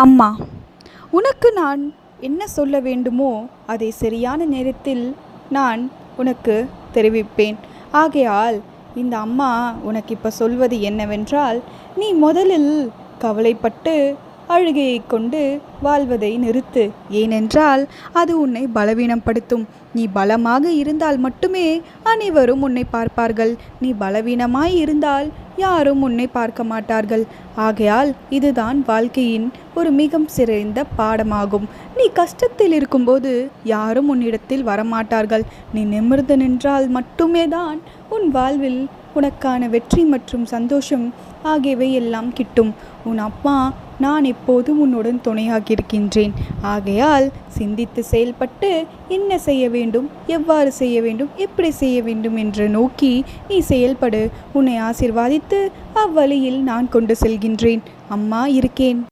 அம்மா, உனக்கு நான் என்ன சொல்ல வேண்டுமோ அதை சரியான நேரத்தில் நான் உனக்கு தெரிவிப்பேன். ஆகையால் இந்த அம்மா உனக்கு இப்போ சொல்வது என்னவென்றால், நீ முதலில் கவலைப்பட்டு அழுகையை கொண்டு வாழ்வதை நிறுத்து. ஏனென்றால் அது உன்னை பலவீனப்படுத்தும். நீ பலமாக இருந்தால் மட்டுமே அனைவரும் உன்னை பார்ப்பார்கள். நீ பலவீனமாய் இருந்தால் யாரும் உன்னை பார்க்க மாட்டார்கள். ஆகையால் இதுதான் வாழ்க்கையின் ஒரு மிக சிறந்த பாடமாகும். நீ கஷ்டத்தில் இருக்கும்போது யாரும் உன்னிடத்தில் வரமாட்டார்கள். நீ நிமிர்ந்து நின்றால் மட்டுமே தான் உன் வாழ்வில் உனக்கான வெற்றி மற்றும் சந்தோஷம் ஆகியவை எல்லாம் கிட்டும். உன் அப்பா நான் எப்போதும் உன்னுடன் துணையாக இருக்கின்றேன். ஆகையால் சிந்தித்து செயல்பட்டு என்ன செய்ய வேண்டும், எவ்வாறு செய்ய வேண்டும், எப்படி செய்ய வேண்டும் என்று நோக்கி நீ செயல்படு. உன்னை ஆசீர்வாதித்து அவ்வழியில் நான் கொண்டு செல்கின்றேன். அம்மா இருக்கேன்.